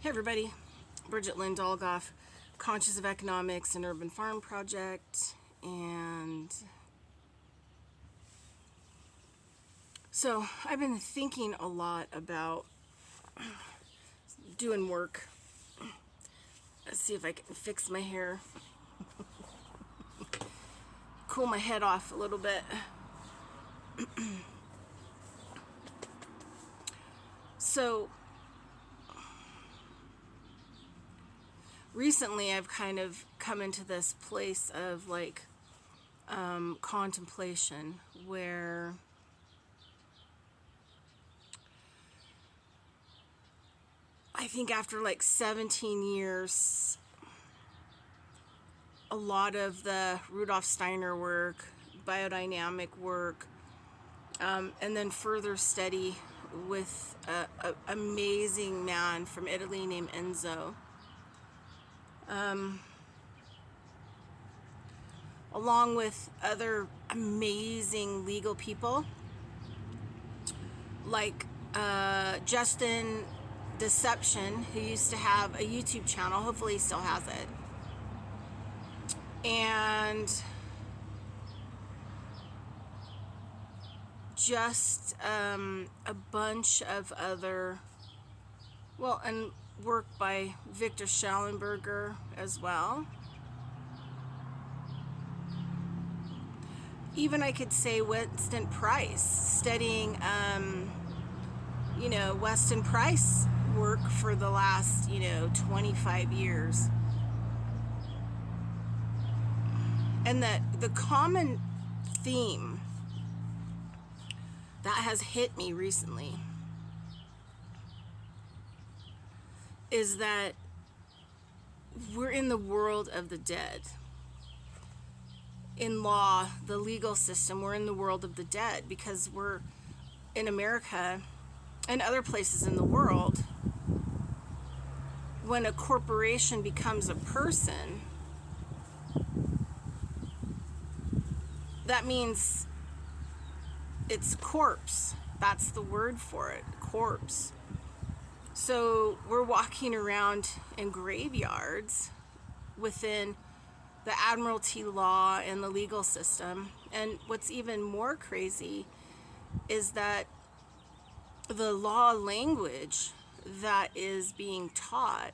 Hey everybody, Bridget Lynn Dolgoff, Conscious of Economics and Urban Farm Project, and so I've been thinking a lot about doing work. Let's see if I can fix my hair, cool my head off a little bit. So recently I've kind of come into this place of contemplation where I think after 17 years, a lot of the Rudolf Steiner work, biodynamic work, and then further study with an amazing man from Italy named Enzo. Along with other amazing legal people like Justin Deception, who used to have a YouTube channel. Hopefully he still has it. And just a bunch of other, and work by Victor Schallenberger as well. Even I could say Winston Price, studying, Weston Price work for the last, 25 years. And the common theme that has hit me recently is that we're in the world of the dead. In law, the legal system, we're in the world of the dead because we're in America and other places in the world. When a corporation becomes a person, that means it's corpse. That's the word for it, corpse. So we're walking around in graveyards within the admiralty law and the legal system. And what's even more crazy is that the law language that is being taught.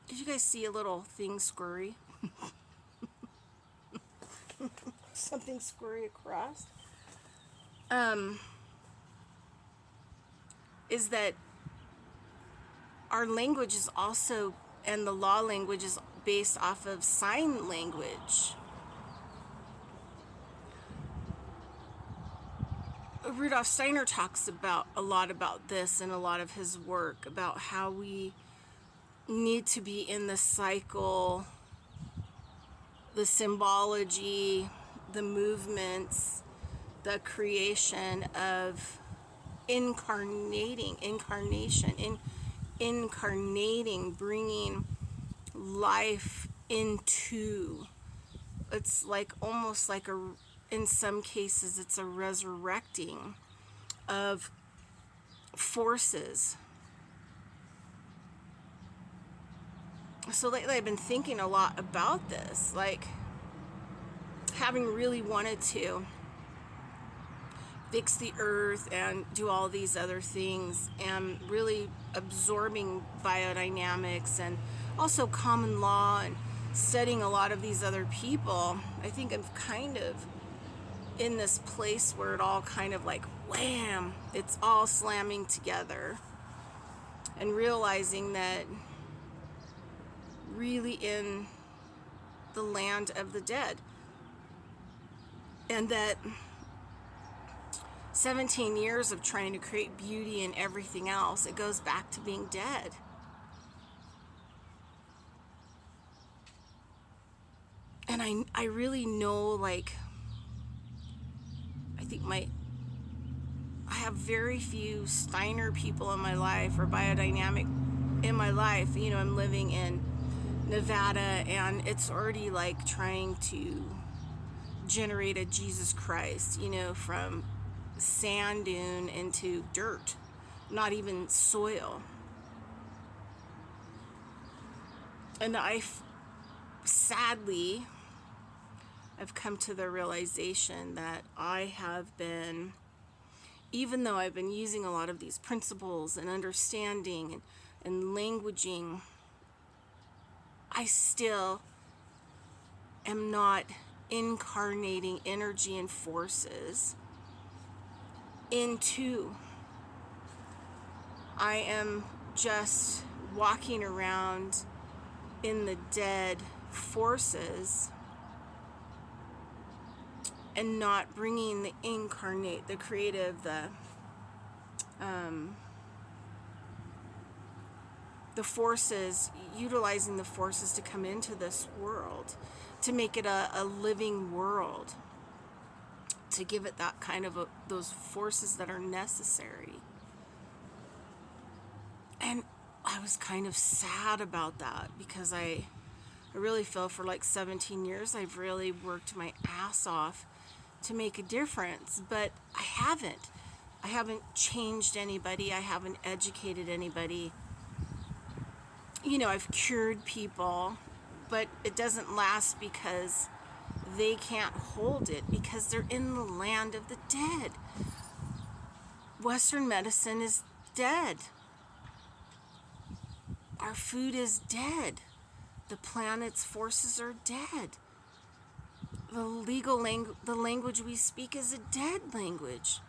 Did you guys see a little thing scurry? Something scurry across. Is that our language is also, and the law language is based off of sign language. Rudolf Steiner talks a lot about this in a lot of his work, about how we need to be in the cycle, the symbology, the movements, the creation of incarnating, bringing life into. It's almost like in some cases, it's a resurrecting of forces. So lately I've been thinking a lot about this, having really wanted to fix the earth and do all these other things, and really absorbing biodynamics and also common law and studying a lot of these other people. I think I'm kind of in this place where it all kind of wham, it's all slamming together, and realizing that really in the land of the dead, and that 17 years of trying to create beauty in everything else, it goes back to being dead. And I really know, I think I have very few Steiner people in my life, or biodynamic in my life. I'm living in Nevada, and it's already trying to generate a Jesus Christ, from sand dune into dirt, not even soil. And sadly, I've come to the realization that I have been, even though I've been using a lot of these principles and understanding and languaging, I still am not incarnating energy and forces into. I am just walking around in the dead forces and not bringing the incarnate, the creative, the forces, utilizing the forces to come into this world, to make it a living world, to give it that kind of those forces that are necessary. And I was kind of sad about that, because I really feel for like 17 years I've really worked my ass off to make a difference, but I haven't changed anybody. I haven't educated anybody. I've cured people, but it doesn't last, because they can't hold it, because they're in the land of the dead. Western medicine is dead. Our food is dead. The planet's forces are dead. The language we speak is a dead language.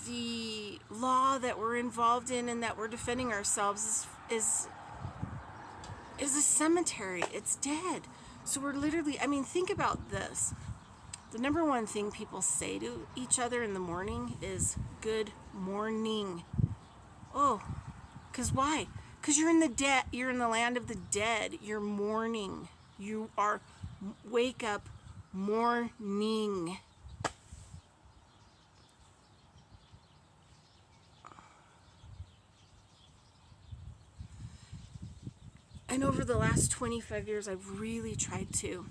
The law that we're involved in and that we're defending ourselves is a cemetery. It's dead. So we're literally, think about this. The number one thing people say to each other in the morning is good morning. Oh, because why? Because you're in the land of the dead. You're mourning. You are wake up morning. And over the last 25 years, I've really tried to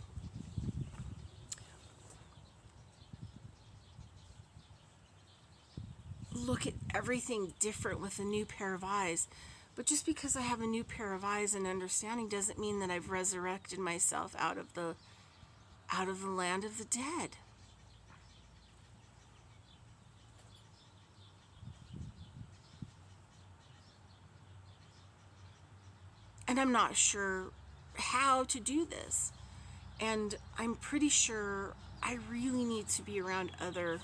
look at everything different with a new pair of eyes. But just because I have a new pair of eyes and understanding doesn't mean that I've resurrected myself out of the land of the dead. And I'm not sure how to do this. And I'm pretty sure I really need to be around other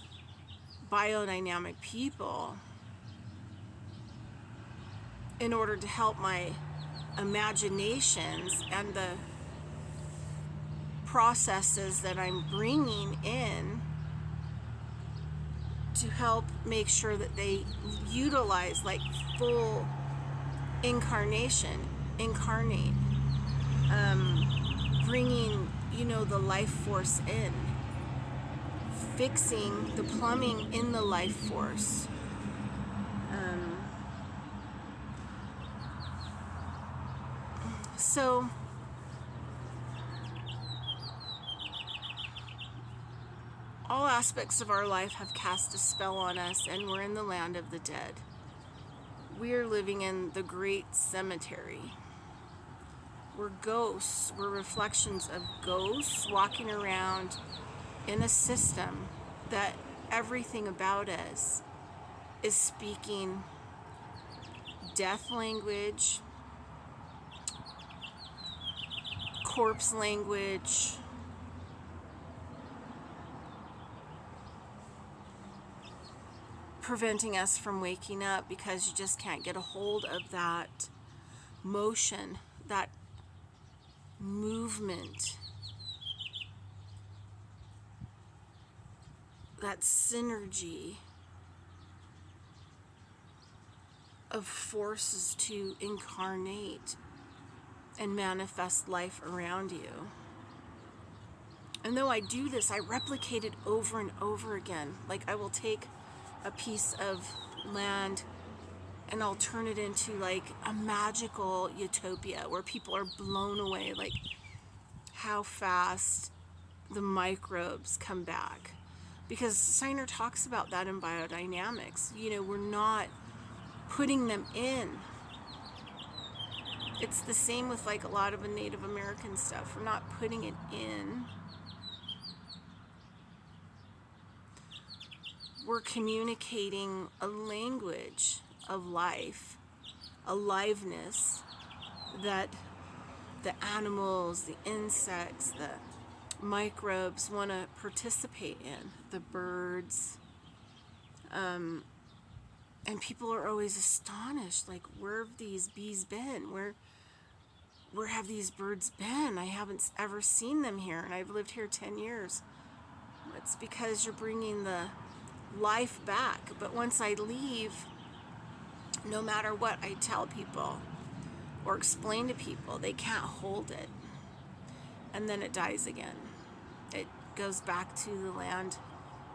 biodynamic people in order to help my imaginations and the processes that I'm bringing in to help make sure that they utilize like full incarnate, bringing, the life force in, fixing the plumbing in the life force. So all aspects of our life have cast a spell on us, and we're in the land of the dead. We're living in the great cemetery. We're ghosts. We're reflections of ghosts walking around in a system that everything about us is speaking death language, corpse language, preventing us from waking up because you just can't get a hold of that motion, that movement, that synergy of forces to incarnate and manifest life around you. And though I do this, I replicate it over and over again. Like I will take a piece of land and I'll turn it into like a magical utopia where people are blown away, like how fast the microbes come back. Because Steiner talks about that in biodynamics. We're not putting them in. It's the same with like a lot of the Native American stuff. We're not putting it in. We're communicating a language of life, aliveness that the animals, the insects, the microbes want to participate in, the birds. And people are always astonished, like, where have these bees been? Where have these birds been? I haven't ever seen them here, and I've lived here 10 years. It's because you're bringing the life back. But once I leave, no matter what I tell people or explain to people, they can't hold it. And then it dies again. It goes back to the land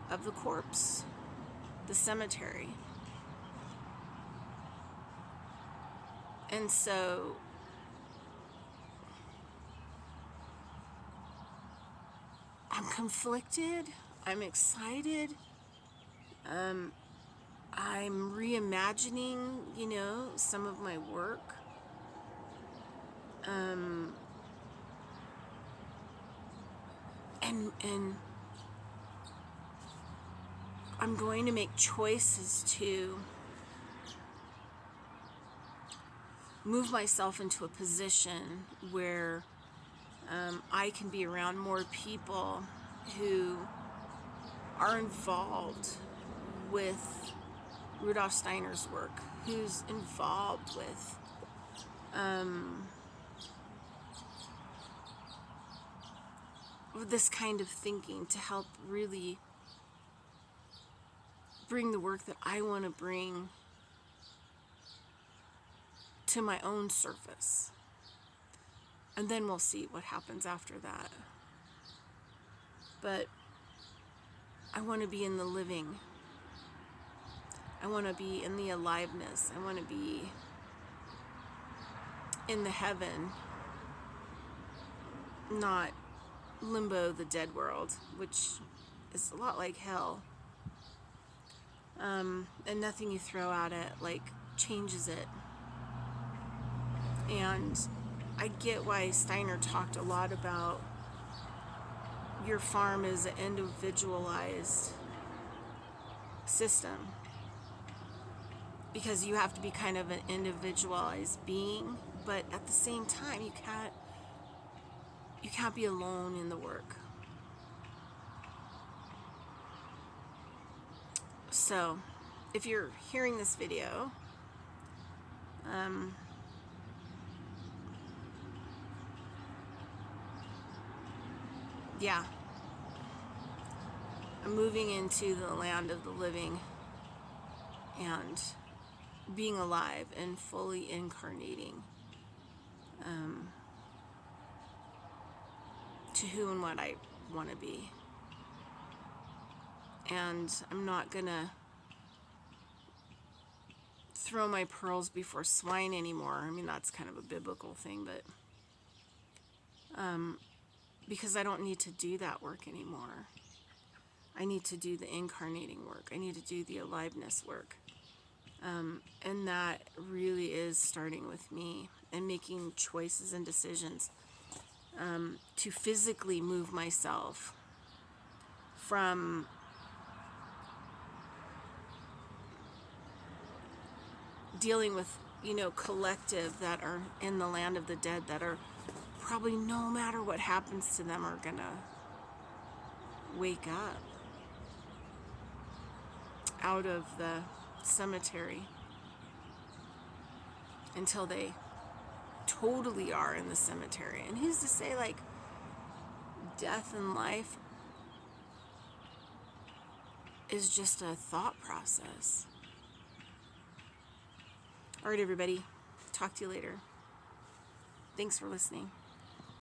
of the corpse, the cemetery. And so I'm conflicted. I'm excited. I'm reimagining, some of my work. And I'm going to make choices to move myself into a position where I can be around more people who are involved with Rudolf Steiner's work, who's involved with this kind of thinking to help really bring the work that I want to bring to my own surface. And then we'll see what happens after that. But I want to be in the living. I want to be in the aliveness. I want to be in the heaven, not limbo, the dead world, which is a lot like hell. And nothing you throw at it, like, changes it. And I get why Steiner talked a lot about your farm is an individualized system, because you have to be kind of an individualized being, but at the same time you can't be alone in the work. So if you're hearing this video, yeah, I'm moving into the land of the living and being alive and fully incarnating to who and what I want to be. And I'm not gonna throw my pearls before swine anymore. I mean, that's kind of a biblical thing, but because I don't need to do that work anymore. I need to do the incarnating work. I need to do the aliveness work. And that really is starting with me and making choices and decisions to physically move myself from dealing with, collective that are in the land of the dead that are probably, no matter what happens to them, are gonna wake up out of the cemetery until they totally are in the cemetery. And who's to say, like, death and life is just a thought process. All right, everybody. Talk to you later. Thanks for listening.